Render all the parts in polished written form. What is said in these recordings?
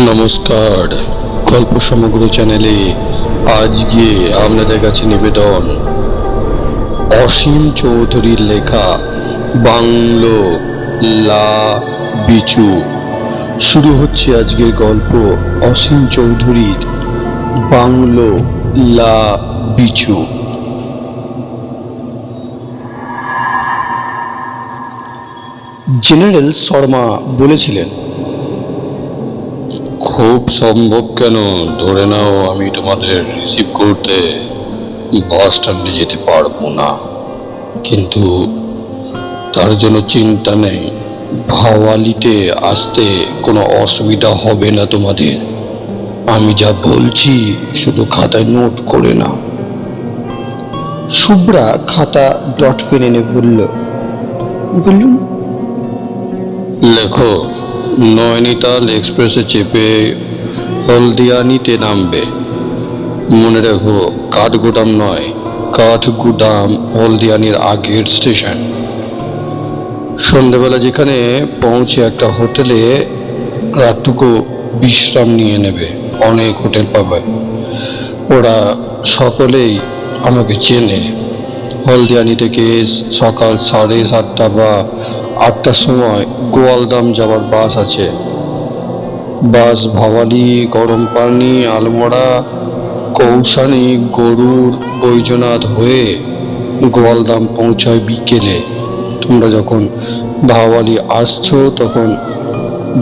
নমস্কার, গল্প সমগ্র চ্যানেলে আজকে আপনাদের কাছে নিবেদন অসীম চৌধুরীর লেখা বাংলো লা বিচু। শুরু হচ্ছে আজকের গল্প অসীম চৌধুরীর বাংলো লা বিচু। জেনারেল শর্মা বলেছিলেন, খুব সম্ভব কেন ধরে নাও আমি তোমাদের রিসিভ করতে বাস স্ট্যান্ডে যেতে পারবো না, কিন্তু তার জন্য চিন্তা নেই, ভাওয়ালিতে আসতে কোনো অসুবিধা হবে না তোমাদের। আমি যা বলছি শুধু খাতায় নোট করে না। শুভ্রা খাতা ডট পেন এনে বললুম লেখো, নয়নিতাল এক্সপ্রেসে চেপে হলদিয়ানিতে নামবে। মনে রেখো, কাঠগুদাম নয়, কাঠগুদাম হলদিয়ানির আগের স্টেশন। সন্ধেবেলা যেখানে পৌঁছে একটা হোটেলে রাতটুকু বিশ্রাম নিয়ে নেবে। অনেক হোটেল পাবে, ওরা সকলেই আমাকে চেনে। হলদিয়ানি থেকে সকাল 7:30 বা 8টার সময় গোয়ালদাম যাওয়ার বাস আছে। বাস ভাওয়ালি, গরম পানি, আলমোড়া, কৌশানি, গরুর, বৈজনাথ হয়ে গোয়ালদাম পৌঁছায় বিকেলে। তোমরা যখন ভাওয়ালি আসছো তখন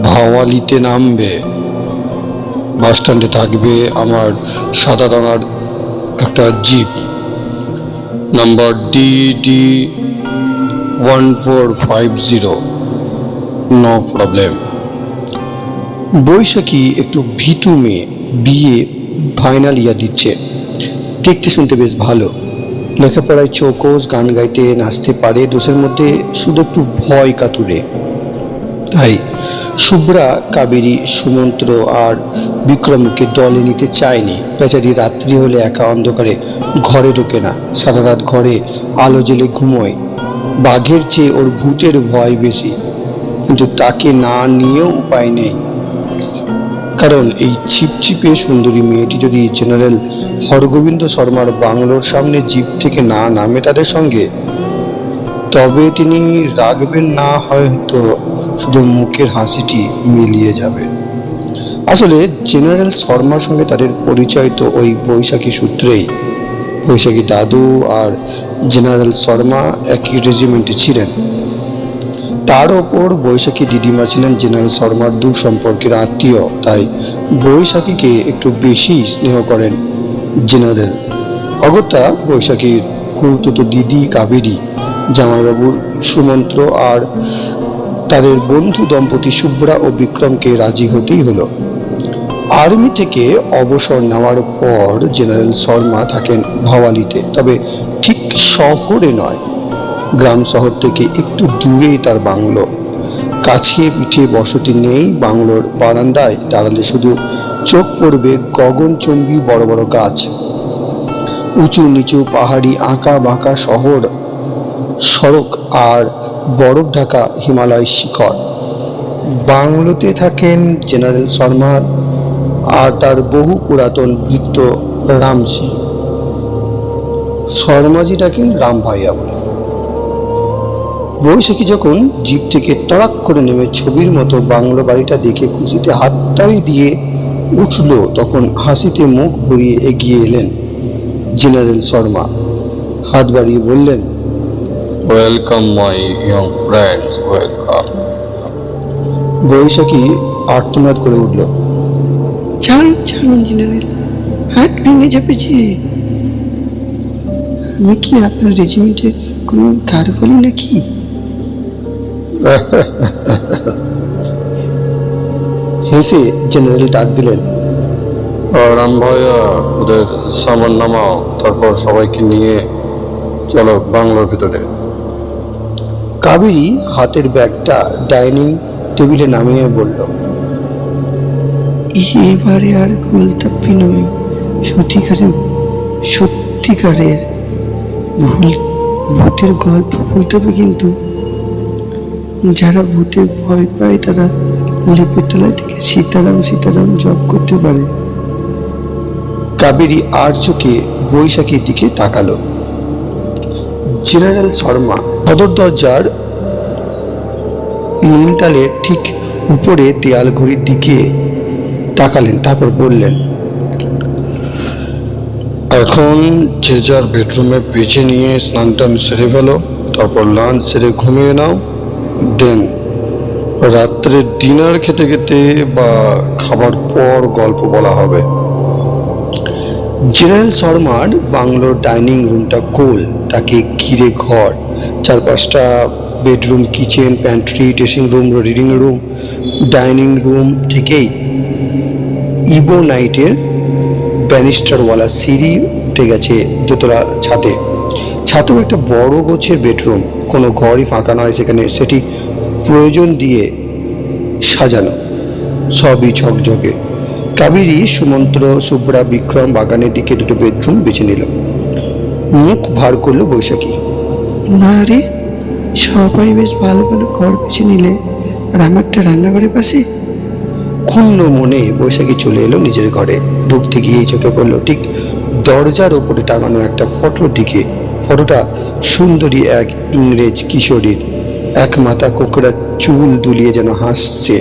ভাওয়ালিতে নামবে। বাস স্ট্যান্ডে থাকবে আমার সাদা রঙার একটা jeep, number DD 1450। No problem. Baishakhi একটু ভীতু মেয়ে, বিয়ে ফাইনাল ইয়ার দিচ্ছে। দেখতে শুনতে বেশ ভালো, লেখাপড়ায় চৌকস, গান গাইতে নাচতে পারে। দোষের মধ্যে শুধু একটু ভয় কাতুরে। তাই শুভ্রা কাবেরী, সুমন্ত্র আর বিক্রমকে দলে নিতে চায়নি। বেচারি রাত্রি হলে একা অন্ধকারে ঘরে ঢোকে না, সারা রাত ঘরে আলো জ্বেলে ঘুমোয়। বাঘের চেয়ে ওর ভূতের ভয় বেশি, কিন্তু তাকে না নিয়েও উপায় নেই। কারণ এই ছিপছিপে সুন্দরী মেয়েটি যদি জেনারেল হরগোবিন্দ শর্মার বাংলোর সামনে জিপ থেকে না নামে তাদের সঙ্গে, তবে তিনি রাখবেন না, হয়তো শুধু মুখের হাসিটি মিলিয়ে যাবে। আসলে জেনারেল শর্মার সঙ্গে তাদের পরিচয় তো ওই বৈশাখী সূত্রেই। বৈশাখী দাদু আর জেনারেল শর্মা একই রেজিমেন্টে ছিলেন। তার ওপর বৈশাখী দিদিমা ছিলেন জেনারেল শর্মার দূর সম্পর্কের আত্মীয়, তাই বৈশাখীকে একটু বেশি স্নেহ করেন জেনারেল। অগত্যা বৈশাখীর খুড়তুতো দিদি কাবেরী, জামাইবাবুর সুমন্ত্র আর তাদের বন্ধু দম্পতি শুভ্রা ও বিক্রমকে রাজি হতেই হলো। আর্মি থেকে অবসর নেওয়ার পর জেনারেল শর্মা থাকেন ভাওয়ালিতে, তবে ঠিক শহরে নয়, গ্রাম শহর থেকে একটু দূরেই তার বাংলো। কাছে পিঠে বসতি নেই। বাংলোর বারান্দায় দাঁড়ালে শুধু চোখ পড়বে গগনচুম্বী বড় বড় গাছ, উঁচু নিচু পাহাড়ি আঁকা বাঁকা শহর সড়ক আর বরফ ঢাকা হিমালয় শিখর। বাংলোতে থাকেন জেনারেল শর্মা আর তার বহু পুরাতন ভৃত্য রামসি। শর্মাজি ডাকেন রাম ভাইয়া বলে। বৈশাখী যখন জিপ থেকে তড়াক করে নেমে ছবির মতো বাংলো বাড়িটা দেখে খুশিতে হাততালি দিয়ে উঠল, তখন হাসিতে মুখ ভরিয়ে এগিয়ে এলেন জেনারেল শর্মা। হাত বাড়িয়ে বললেন, welcome my young friends, welcome. Baishakhi আর্তনাদ করে উঠল, ছাড়ুন ছাড়ুন জেনারেল, হাত ভেঙে যাবে যে। আমি কি আপনার রেজিমেন্টে কোনো গার্ড বলি নাকি? হেসে জেনারেল ডাক দিলেন, রাম ভাইয়া, ওদের সামান নামাও, তারপর সবাইকে নিয়ে চলো বাংলোর ভিতরে। কাবেরী হাতের ব্যাগটা ডাইনিং টেবিলে নামিয়ে বলল, এবারে আর গোলতাপ্পি নয়, সত্যিকারের ভূতের গল্প বলতে হবে। কিন্তু যারা ভূতে ভয় পায় তারা লেপের তলায় থেকে সীতারাম সীতারাম জপ করতে পারে। কাবেরী আর চোখে বৈশাখীর দিকে তাকালো। জেনারেল শর্মা সদর দরজার লিনটালের ঠিক উপরে দেয়াল ঘড়ির দিকে তাকালেন, তারপর বললেন, এখন যে যার বেডরুমে বেছে নিয়ে স্নান টান সেরে ফেলো, তারপর লাঞ্চ সেরে ঘুমিয়ে নাও। দেন রাত্রে ডিনার খেতে খেতে বা খাবার পর গল্প বলা হবে। জেনারেল শর্মার বাংলোর ডাইনিং রুমটা গোল, তাকে ঘিরে ঘর, চারপাশটা bedroom, kitchen, pantry, dressing room, reading room. Dining room থেকেই ইবোনাইটের ব্যানিস্টারওয়ালা সিঁড়ি উঠে গেছে দোতলা ছাদে। ছাদেও একটা বড় গোছের বেডরুম, কোনো ঘরই ফাঁকা নয় সেখানে, সেটি প্রয়োজন দিয়ে সাজানো, সবই ঝকঝকে। কাবেরী, সুমন্ত্র, শুভ্রা, বিক্রম বাগানের দিকে দুটো বেডরুম বেছে নিল। মুখ ভার করলো বৈশাখী। না রে, সবাই বেশ ভালো ভালো ঘর বেছে নিলে, আর আমারটা রান্নাঘরের পাশে। ক্ষুণ্ণ মনে বৈশাখী চলে এলো নিজের ঘরে। ঢুকতে গিয়েই চোখে পড়লো ঠিক দরজার ওপরে টাঙানো একটা ফটোর দিকে। ফটোটা সুন্দরী এক ইংরেজ কিশোরীর, এক মাথা কোকড়া চুল দুলিয়ে যেন হাসছে।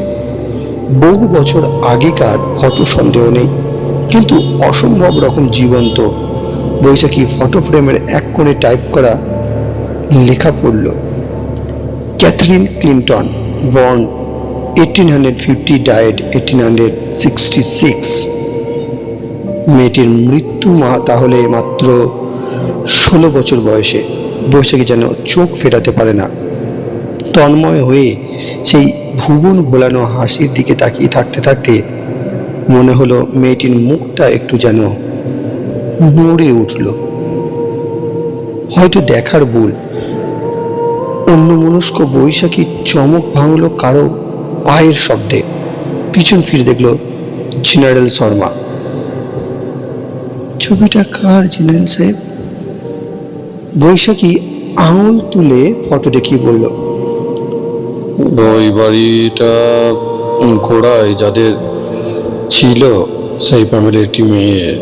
বহু বছর আগেকার ফটো, সন্দেহ নেই, কিন্তু অসম্ভব রকম জীবন্ত। বৈশাখী ফটো ফ্রেমের এক কোণে টাইপ করা লেখা পড়ল, ক্যাথরিন ক্লিন্টন, বর্ন 1850, ডায়েড 1866। মেয়েটির মৃত্যু তাহলে মাত্র 16 বছর বয়সে। বৈশাখী যেন চোখ ফেরাতে পারে না। তন্ময় হয়ে সেই ভুবন ভোলানো হাসির দিকে তাকিয়ে থাকতে থাকতে মনে হলো মেয়েটির মুখটা একটু যেন নড়ে উঠল। হয়তো দেখার ভুল। অন্যমনস্ক বৈশাখী চমক ভাঙল কারো পায়ের শব্দে। পিছন ফিরে দেখল জেনারেল শর্মা। ছবিটা কার জেনারেল সাহেব? বৈশাখী আঙুল তুলে ফটো দেখিয়ে বলল, ওই বাড়িটা ঘোড়ায় যাদের ছিল সেই ফ্যামিলির একটি মেয়ের।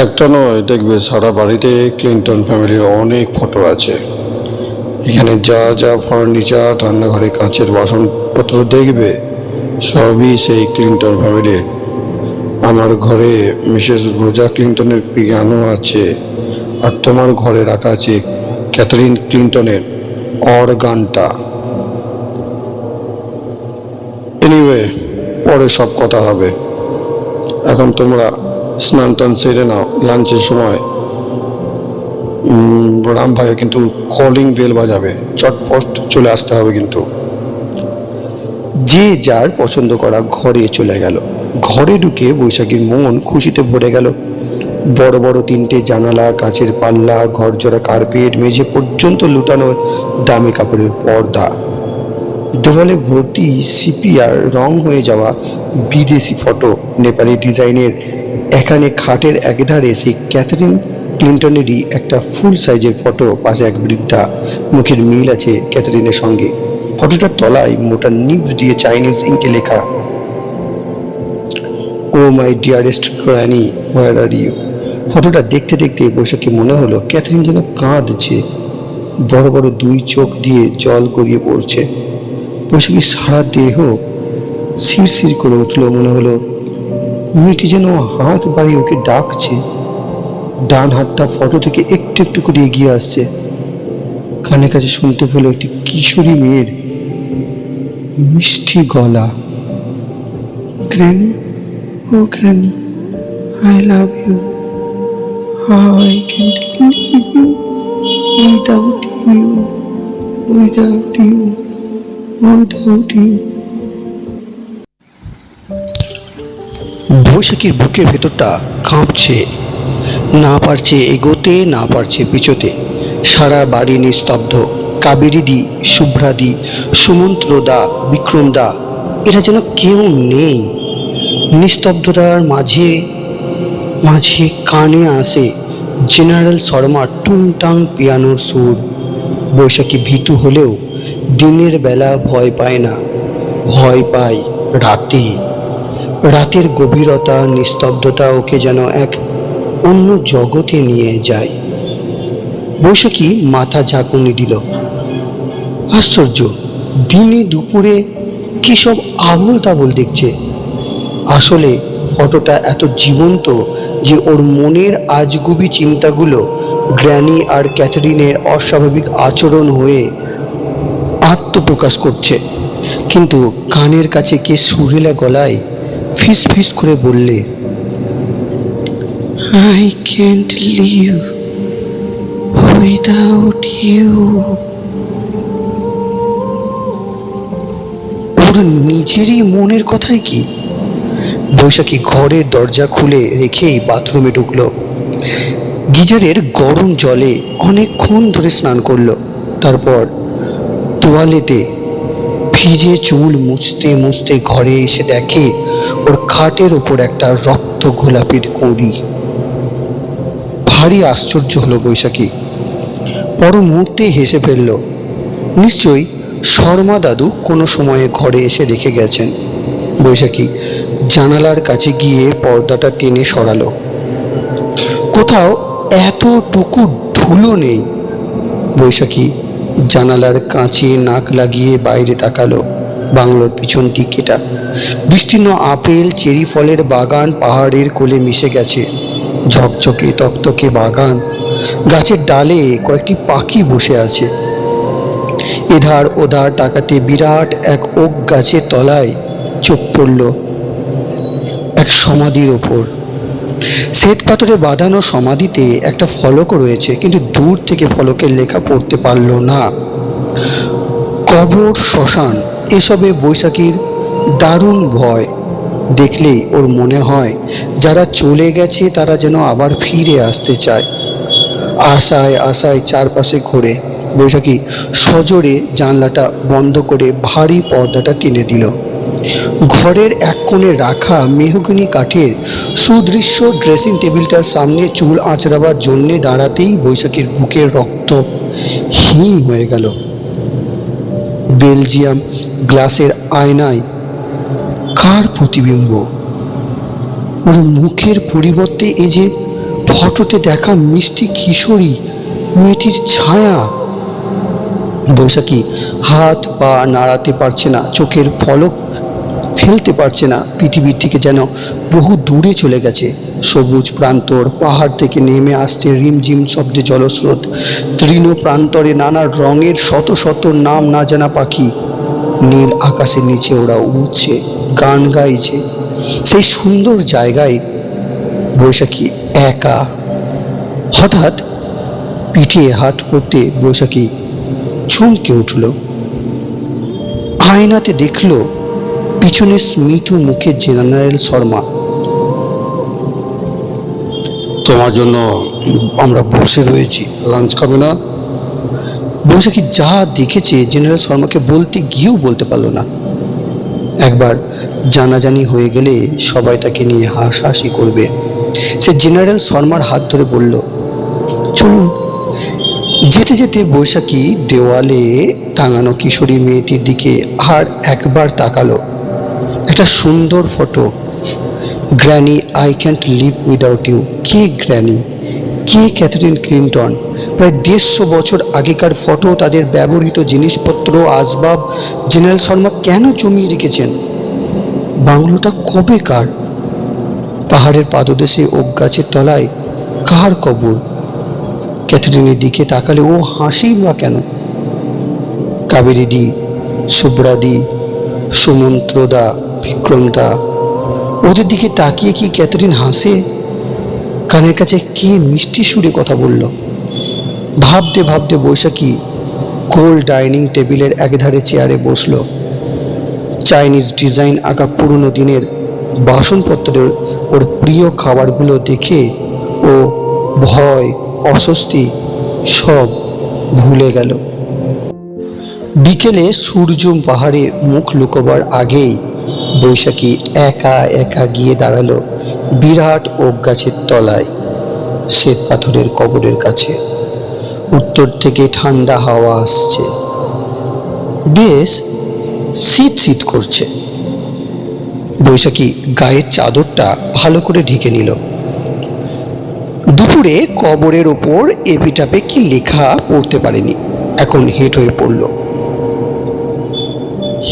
একটা নয়, দেখবে সারা বাড়িতে ক্লিন্টন ফ্যামিলির অনেক ফটো আছে। এখানে যা যা ফার্নিচার, রান্নাঘরে কাঁচের বাসনপত্র দেখবে সবই সেই ক্লিন্টন ফ্যামিলির। আমার ঘরে মিসেস রোজা ক্লিন্টনের পিয়ানো আছে, আর তোমার ঘরে রাখা আছে ক্যাথরিন ক্লিন্টনের অর্গানটা। এনিওয়ে, পরে সব কথা হবে। এখন তোমরা স্নান টান সেরে নাও, লাঞ্চের সময় রাম ভাইয়া কিন্তু কলিং বেল বাজাবে, চটপট চলে আসতে হবে কিন্তু। যে যার পছন্দ করা ঘরে চলে গেল। ঘরে ঢুকে বৈশাখীর মন খুশিতে ভরে গেল। বড় বড় 3টে জানালা, কাঁচের পাল্লা, ঘরজোড়া কার্পেট, মেঝে পর্যন্ত লুটানো দামি কাপড়ের পর্দা, দেওয়ালে ভর্তি সিপিআর রং হয়ে যাওয়া বিদেশি ফটো, নেপালি ডিজাইনের। এখানে খাটের একধারে সেই ক্যাথরিন ক্লিন্টনেরই একটা ফুল সাইজের ফটো, পাশে এক বৃদ্ধা, মুখের মিল আছে ক্যাথরিনের সঙ্গে। ফটোটার তলায় মোটা নিব দিয়ে চাইনিজ ইঙ্কে লেখা, oh my dearest granny, where are you. ফটোটা দেখতে দেখতে বৈশাখী মনে হলো ক্যাথরিন যেন কাঁদছে, বড় বড় 2 চোখ দিয়ে জল গড়িয়ে পড়ছে। বৈশাখীর সারা দেহ শিরশির করে উঠল। মনে হলো মেয়েটি যেন হাত বাড়িয়ে ওকে ডাকছে। ডান হাতটা ফটো থেকে একটু একটু করে এগিয়ে আসছে। কানে কাছে শুনতে পেল একটি কিশোরী মেয়ের মিষ্টি গলা, granny, oh granny, I love you, I can't live you, without you, without you, without you. বৈশাখীর বুকের ভেতরটা কাঁপছে, না পারছে এগোতে, না পারছে পিছোতে। সারা বাড়ি নিস্তব্ধ। কাবেরীদি, শুভ্রাদি, সুমন্ত্রদা, বিক্রমদা, এরা যেন কেউ নেই। নিস্তব্ধতার মাঝে মাঝে কানে আসে জেনারেল শর্মার টুংটাং পিয়ানোর সুর। বৈশাখী ভীতু হলেও দিনের বেলা ভয় পায় না, ভয় পায় রাতে। রাতের গভীরতা, নিস্তব্ধতা ওকে যেন এক অন্য জগতে নিয়ে যায়। বৈশাখী মাথা ঝাঁকুনি দিল। আশ্চর্য, দিনে দুপুরে কি সব আবোল তাবোল দেখছে। আসলে ফটোটা এত জীবন্ত যে ওর মনের আজগুবি চিন্তাগুলো গ্র্যানি আর ক্যাথরিনের অস্বাভাবিক আচরণ হয়ে আত্মপ্রকাশ করছে। কিন্তু কানের কাছে কে সুরেলা গলায় ফিস ফিস করে বললে, I can't live without you. ওর নিজেরই মনের কথাই কি? বৈশাখী ঘরের দরজা খুলে রেখেই বাথরুমে ঢুকলো। গিজারের গরম জলে অনেকক্ষণ ধরে স্নান করলো। তারপর তোয়ালেতে ভিজে চুল মুছতে মুছতে ঘরে এসে দেখে ওর খাটের ওপর একটা রক্ত গোলাপির কড়ি। ভারী আশ্চর্য হলো বৈশাখী। পর মুহূর্তে হেসে ফেলল। নিশ্চয়ই শর্মা দাদু কোনো সময়ে ঘরে এসে রেখে গেছেন। বৈশাখী জানালার কাছে গিয়ে পর্দাটা টেনে সরালো। কোথাও এতটুকু ধুলো নেই। বৈশাখী জানালার কাঁচে নাক লাগিয়ে বাইরে তাকালো। বাংলোর পিছন দিকেটা বিস্তীর্ণ আপেল চেরি ফলের বাগান পাহাড়ের কোলে মিশে গেছে। ঝকঝকে তকতকে বাগান, গাছের ডালে কয়েকটি পাখি বসে আছে। এধার ওধার তাকাতে বিরাট এক ওক গাছের তলায় চোখ পড়ল এক সমাধির ওপর। শ্বেত পাথরে বাঁধানো সমাধিতে একটা ফলকও রয়েছে, কিন্তু দূর থেকে ফলকের লেখা পড়তে পারল না। কবর, শ্মশান, এসবে বৈশাখীর দারুণ ভয়। দেখলেই ওর মনে হয় যারা চলে গেছে তারা যেন আবার ফিরে আসতে চায়। আশায় আশায় চারপাশে ঘোরে। বৈশাখী সজোরে জানলাটা বন্ধ করে ভারী পর্দাটা টেনে দিল। ঘরের এক কোণে রাখা মেহগনি কাঠের সুদৃশ্য ড্রেসিং টেবিলটার সামনে চুল আঁচড়াবার জন্যে দাঁড়াতেই বৈশাখীর বুকের রক্ত হিম হয়ে গেল। বেলজিয়াম গ্লাসের আয়নায় কার প্রতিবিম্ব? ওর মুখের পরিবর্তে এ যে ফটোতে দেখা মিষ্টি কিশোরী মেয়েটির ছায়া। বৈশাখী হাত পা নাড়াতে পারছে না, চোখের পলক ফেলতে পারছে না। পৃথিবীর থেকে যেন বহু দূরে চলে গেছে। সবুজ প্রান্তর, পাহাড় থেকে নেমে আসছে রিমঝিম শব্দে জলস্রোত। তৃণ প্রান্তরে নানা রঙের শত শত নাম না জানা পাখি নীল আকাশের নিচে ওরা উড়ছে, গান গাইছে। সেই সুন্দর জায়গায় বৈশাখী একা। হঠাৎ পিঠে হাত পড়তে বৈশাখী চমকে উঠল। আয়নাতে দেখল পিছনে স্মিত মুখে জেনারেল শর্মা। তোমার জন্য আমরা বসে রয়েছি, লাঞ্চ খাবে না? বৈশাখী যা দেখেছে জেনারেল শর্মাকে বলতে গিয়েও বলতে পারল না। একবার জানাজানি হয়ে গেলে সবাই তাকে নিয়ে হাসাহাসি করবে। সে জেনারেল শর্মার হাত ধরে বলল, চলুন। যেতে যেতে বৈশাখী দেওয়ালে টাঙানো কিশোরী মেয়েটির দিকে আর একবার তাকালো। একটা সুন্দর photo. Granny, I can't live without you. কে গ্র্যানি? কে ক্যাথরিন ক্লিনটন? প্রায় 150 বছর আগেকার ফটো। তাদের ব্যবহৃত জিনিসপত্র, আসবাব জেনারেল শর্মা কেন জমিয়ে রেখেছেন? বাংলোটা কবে কার? পাহাড়ের পাদদেশে ওক গাছের তলায় কার কবর? ক্যাথরিনের দিকে তাকালে ও হাসি বা কেন? কাবেরী দি, শুভ্রা দি, সুমন্ত্রদা, বিক্রমদা, ওদের দিকে তাকিয়ে কি ক্যাথরিন হাসে? কানের কাছে কে মিষ্টি সুরে কথা বলল? ভাবতে ভাবতে বৈশাখী গোল ডাইনিং টেবিলের একধারে চেয়ারে বসলো। চাইনিজ ডিজাইন আঁকা পুরনো দিনের বাসনপত্রের ওর প্রিয় খাবারগুলো দেখে ও ভয়, অস্বস্তি সব ভুলে গেল। বিকেলে সূর্য পাহাড়ে মুখ লুকোবার আগেই বৈশাখী একা একা গিয়ে দাঁড়ালো বিরাট ওক গাছের তলায়, শ্বেত পাথরের কবরের কাছে। উত্তর থেকে ঠান্ডা হাওয়া আসছে। বেশ শীত শীত করছে। বৈশাখী গায়ের চাদরটা ভালো করে ঢেকে নিল। দুপুরে কবরের ওপর এপিটাপে কি লেখা পড়তে পারেনি, এখন হেঁট হয়ে পড়ল।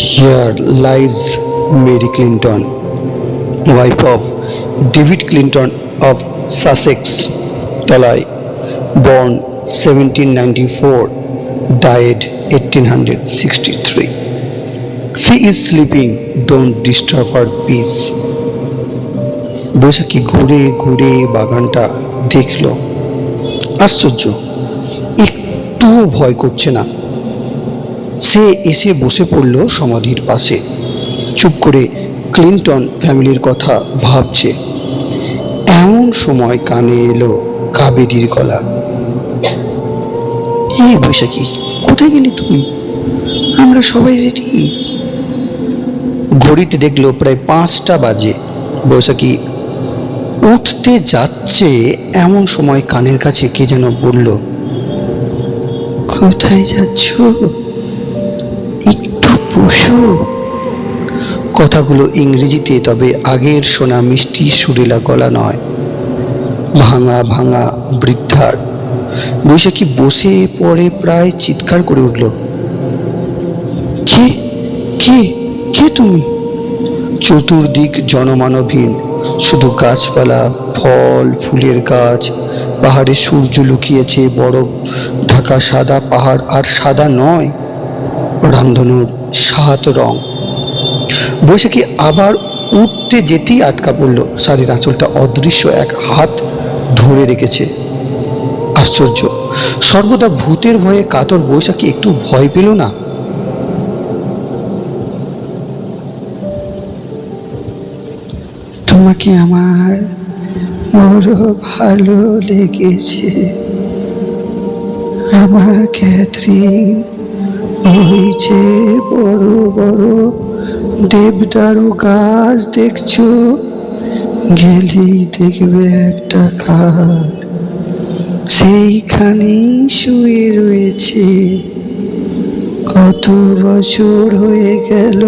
Here lies Mary Clinton, wife of David Clinton of Sussex, তলায় born 1794, died 1863. She is sleeping, don't disturb her peace. বৈশাখী ঘুরে ঘুরে বাগানটা দেখল। আশ্চর্য, একটুও ভয় করছে না। সে এসে বসে পড়ল সমাধির পাশে, চুপ করে ক্লিন্টন ফ্যামিলির কথা ভাবছে। এমন সময় কানে এলো কাবেরীর গলা। এই বৈশাখী, কোথায় গেলি তুই? আমরা সবাই রেডি। ঘড়িতে দেখলো প্রায় 5টা বাজে। বৈশাখী উঠতে যাচ্ছে এমন সময় কানের কাছে কে যেন বলল, কোথায় যাচ্ছ? একটু বসো। কথাগুলো ইংরেজিতে, তবে আগের শোনা মিষ্টি সুরেলা গলা নয়, ভাঙা ভাঙা বৃদ্ধার। বৈশাখী বসে পড়ে প্রায় চিৎকার করে উঠল, কে কে কে তুমি? চতুর্দিক জনমানবহীন, শুধু গাছপালা, ফল ফুলের গাছ। পাহাড়ে সূর্য লুকিয়েছে, বরফ ঢাকা সাদা পাহাড়, আর সাদা নয়, রামধনুর 7 রং। বৈশাখী আবার উঠতে যেতেই আটকা পড়ল। শাড়ির আঁচলটা অদৃশ্য এক হাত ধরে রেখেছে। আশ্চর্য, সর্বদা ভূতের ভয়ে কাতর বৈশাখী একটু ভয় পেল না। তোমাকে আমার বড় ভালো লেগেছে আমার ক্যাথরিন। ওই যে বড় বড় দেবদারু গাছ দেখছো, গেলেই দেখবে একটা খাট, সেইখানেই শুয়ে রয়েছে। কত বছর হয়ে গেল,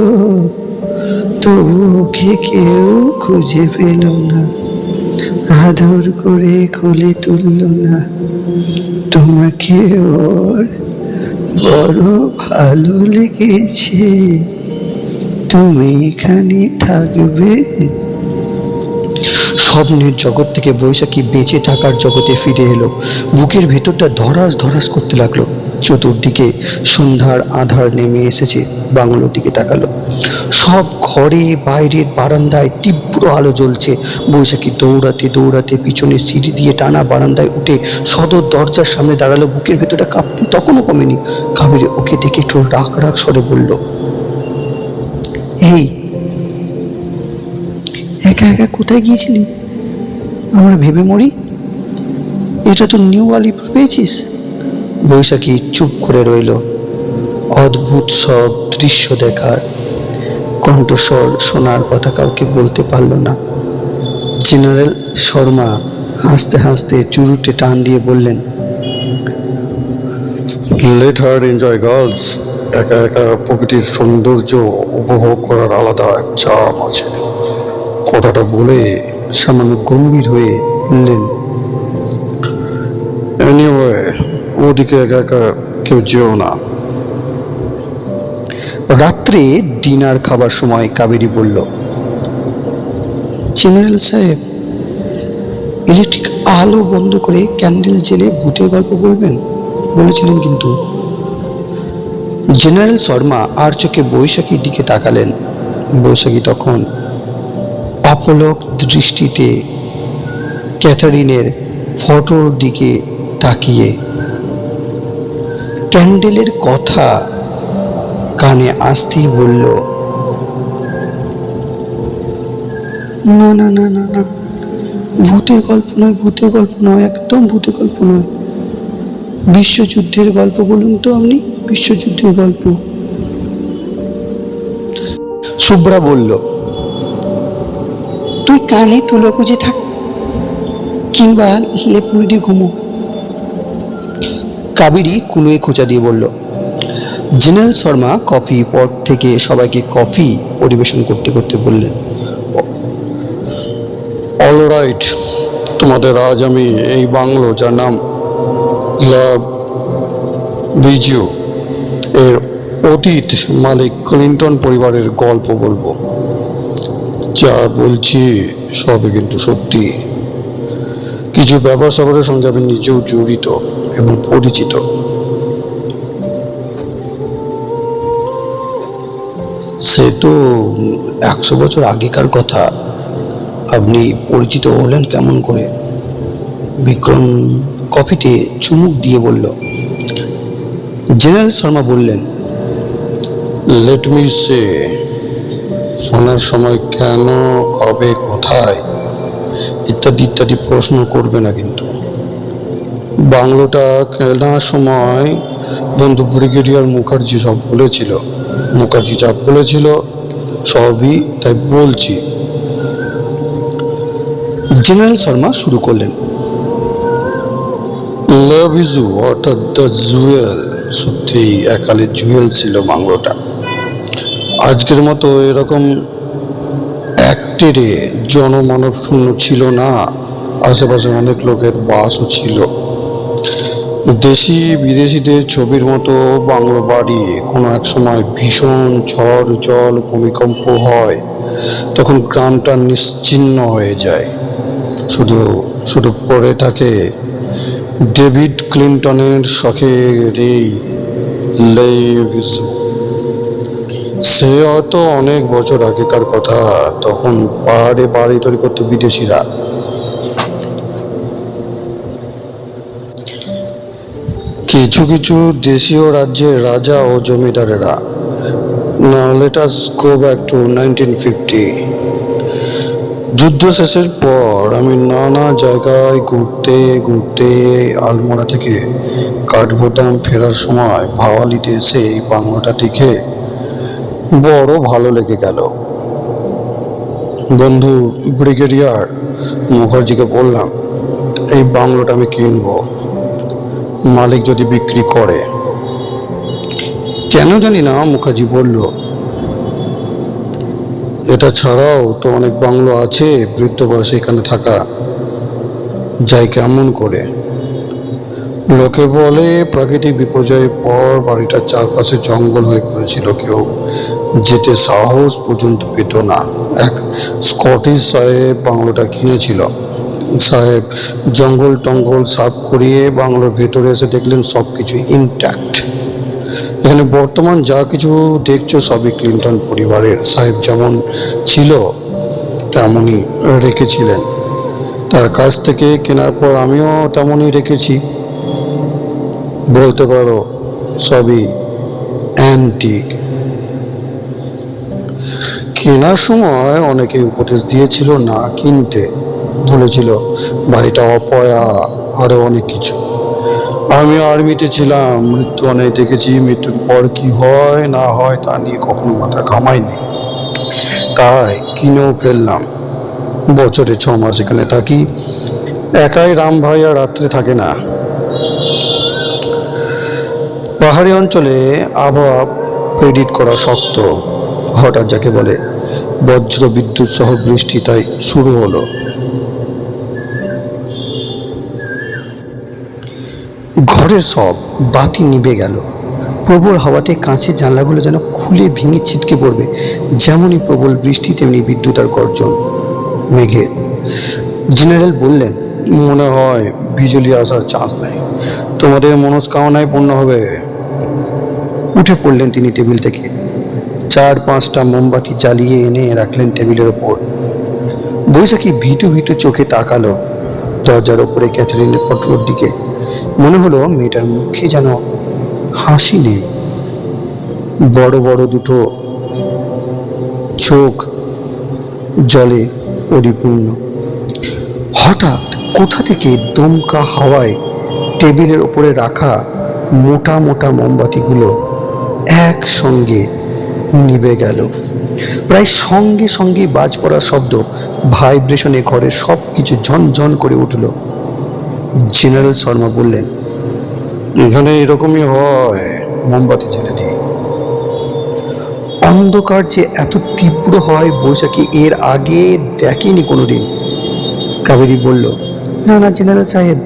তবু ওকে কেউ খুঁজে পেল না, আদর করে কোলে তুলল না। তোমাকে ওর বড় ভালো লেগেছে, তুমি এখানে থাকবে। স্বপ্নের জগৎ থেকে বৈশাখী বেঁচে থাকার জগতে ফিরে এলো। বুকের ভেতরটা ধরাস ধরাস করতে লাগলো। চতুর্দিকে সন্ধ্যার আধার নেমে এসেছে। বাংলোর দিকে তাকালো। সব ঘরে, বাইরের বারান্দায় তীব্র আলো জ্বলছে। বৈশাখী দৌড়াতে দৌড়াতে পিছনের সিঁড়ি দিয়ে টানা বারান্দায় উঠে সদর দরজার সামনে দাঁড়ালো। বুকের ভেতরটা কাঁপনি তখনও কমেনি। কাবেরী ওকে দেখে একটু রাগ রাগ স্বরে বলল, এই একা একা কোথায় গিয়েছিলি? আমরা ভেবে মরি এটা তো নিউ আলিপুর পেয়েছিস। বৈশাখী চুপ করে রইল। অদ্ভুত সব দৃশ্য দেখার, কণ্ঠস্বর শোনার কথা কাউকে বলতে পারল না। জেনারেল শর্মা হাসতে হাসতে চুরুটে টান দিয়ে বললেন, লেট হার এনজয় গার্লস। একা একা প্রকৃতির সৌন্দর্য উপভোগ করার আলাদা এক চাপ আছে। কথাটা বলে সামান্য গম্ভীর হয়ে বললেন, এনিওয়ে, ওদিকে একা একা কেউ যেও না। রাত্রে ডিনার খাবার সময় কাবেরী বলল, জেনারেল সাহেব, ইলেকট্রিক আলো বন্ধ করে ক্যান্ডেল জেলে ভূতের গল্প বলবেন বলেছিলেন কিন্তু। জেনারেল শর্মা আর চোখে বৈশাখীর দিকে তাকালেন। বৈশাখী তখন অপলক দৃষ্টিতে ক্যাথারিনের ফটোর দিকে তাকিয়ে ক্যান্ডেলের কথা কানে আসতেই বলল, না না না না না, ভূতের গল্প নয়, ভূতের গল্প নয়, একদম ভূতের গল্প নয়। বিশ্বযুদ্ধের গল্প বলুন তো আপনি, বিশ্বযুদ্ধের গল্প। শুভ্রা বলল, তুই কানে তুলো খুঁজে থাক কিংবা লেপ মুড়ি দিয়ে ঘুমো। কাবেরী কুলোয় খোঁচা দিয়ে বলল, জেনারেল শর্মা কফি পট থেকে সবাইকে কফি পরিবেশন করতে করতে বললেন, অলরাইট, তোমাদের আজ আমি এই বাংলো যার নাম লা বিজিও এর অতীত মালিক ক্লিন্টন পরিবারের গল্প বলবো। যা বলছি সবই কিন্তু সত্যি। কিছু ব্যাপার স্যাপারের সঙ্গে আমি নিজেও জড়িত এবং পরিচিত। সে তো 100 বছর আগেকার কথা, আপনি পরিচিত হলেন কেমন করে? বিক্রম কফিতে চুমুক দিয়ে বলল। জেনারেল শর্মা বললেন, লেট মি সে, শোনার সময় কেন, কবে, কোথায় ইত্যাদি ইত্যাদি প্রশ্ন করবে না কিন্তু। বাংলোটা কেনার সময় বন্ধু ব্রিগেডিয়ার মুখার্জি সব বলেছিল। মুখার্জি যা বলেছিল সবই তাই বলছি। জেনারেল শর্মা শুরু করলেন। লাভ ইজু অর্থাৎ দ্য জুয়েল, সত্যি একালে জুয়েল ছিল বাংলোটা। আজকের মতো এরকম একটেরে জনমানব শূন্য ছিল না, আশেপাশে অনেক লোকের বাসও ছিল। দেশি বিদেশিদের ছবির মতো বাংলো বাড়ি কোনো এক সময় ভীষণ ঝড় জল ভূমিকম্প হয়, তখন গ্রামটা নিশ্চিহ্ন হয়ে যায়। শুধু শুধু পড়ে থাকে ডেভিড ক্লিন্টনের শখের এই লেভিসু। সে হয়তো অনেক বছর আগেকার কথা, তখন পাহাড়ে বাড়ি তৈরি করতো বিদেশিরা। কিছু কিছু দেশীয় রাজ্যের রাজা ও জমিদারেরা। না, let us go back to 1950। যুদ্ধ শেষের পর আমি নানা জায়গায় ঘুরতে ঘুরতে আলমোড়া থেকে কাঠগোদাম ফেরার সময় ভাওয়ালিতে এসে এই বাংলাটা দেখে বড় ভালো লেগে গেল। বন্ধু ব্রিগেডিয়ার মুখার্জিকে বললাম, এই বাংলোটা আমি কিনবো, মালিক যদি বিক্রি করে। কেন জানি না, মুখার্জি বলল। এটা ছাড়াও তো অনেক বাংলো আছে, বৃদ্ধ বয়সে এখানে থাকা যায় কেমন করে? লোকে বলে প্রাকৃতিক বিপর্যয়ের পর বাড়িটার চারপাশে জঙ্গল হয়ে পড়েছিল, কেউ যেতে সাহস পর্যন্ত পেত না। এক স্কটিশ সাহেব বাংলোটা কিনেছিল। সাহেব জঙ্গল টঙ্গল সাফ করিয়ে বাংলোর ভেতরে এসে দেখলেন সবকিছু ইনট্যাক্ট। এখানে বর্তমান যা কিছু দেখছো সবই ক্লিন্টন পরিবারের। সাহেব যেমন ছিল তেমনই রেখেছিলেন। তার কাছ থেকে কেনার পর আমিও তেমনই রেখেছি। বলতে পারো সবই অ্যান্টিক। কেনার সময় অনেকে উপদেশ দিয়েছিল না কিনতে, বলেছিল বাড়িটা অপয়া, আরো অনেক কিছু। আমি আর্মিতে ছিলাম, মৃত্যু অনেক দেখেছি, মৃত্যুর পর কি হয় না হয় তা নিয়ে কখনো মাথা ঘামাইনি, তাই কিনেও ফেললাম। বছরে 6 মাস এখানে থাকি, একাই। রাম ভাই আর রাত্রে থাকে না। পাহাড়ি অঞ্চলে আবহাওয়া প্রেডিক্ট করা শক্ত। হঠাৎ যাকে বলে বজ্র বিদ্যুৎ সহ বৃষ্টি, তাই শুরু হলো। ঘরের সব বাতি নিভে গেল। প্রবল হাওয়াতে কাঁচের জানলাগুলো যেন খুলে ভেঙে ছিটকে পড়বে। যেমনই প্রবল বৃষ্টি তেমনি বিদ্যুৎ আর গর্জন মেঘে। জেনারেল বললেন, মনে হয় বিজলি আসার চান্স নেই, তোমাদের মনস্কামনায় পূর্ণ হবে। উঠে পড়লেন তিনি টেবিল থেকে। 4-5টা মোমবাতি জ্বালিয়ে এনে রাখলেন টেবিলের ওপর। বৈশাখী ভীতু ভীতু চোখে তাকালো দরজার ওপরে ক্যাথারিনের ফটোর দিকে। মনে হলো মেয়েটার মুখে যেন হাসি নেই, বড় বড় দুটো চোখ জলে পরিপূর্ণ। হঠাৎ কোথা থেকে দমকা হাওয়ায় টেবিলের ওপরে রাখা মোটা মোটা মোমবাতিগুলো একসঙ্গে নিভে গেল। প্রায় সঙ্গে সঙ্গে বাজ পড়ার শব্দ, ভাইব্রেশনে ঘরের সব কিছু ঝনঝন করে উঠল। জেনারেল শর্মা বললেন, এখানে এরকমই হয়, মোমবাতি জ্বেলে দিই। অন্ধকার যে এত তীব্র হয় বৈশাখী এর আগে দেখেনি কোনোদিন। কাবেরী বলল, না না জেনারেল সাহেব,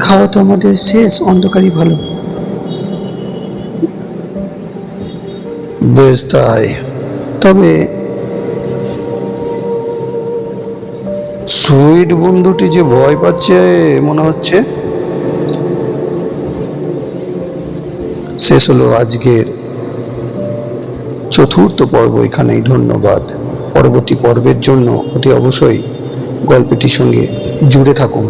খাওয়া তো আমাদের শেষ, অন্ধকারই ভালো। বেশ তাই, তবে সুইট বন্ধুটি যে ভয় পাচ্ছে মনে হচ্ছে। শেষ হলো আজকের চতুর্থ পর্ব এখানেই। ধন্যবাদ। পরবর্তী পর্বের জন্য অতি অবশ্যই গল্পটির সঙ্গে জুড়ে থাকুন।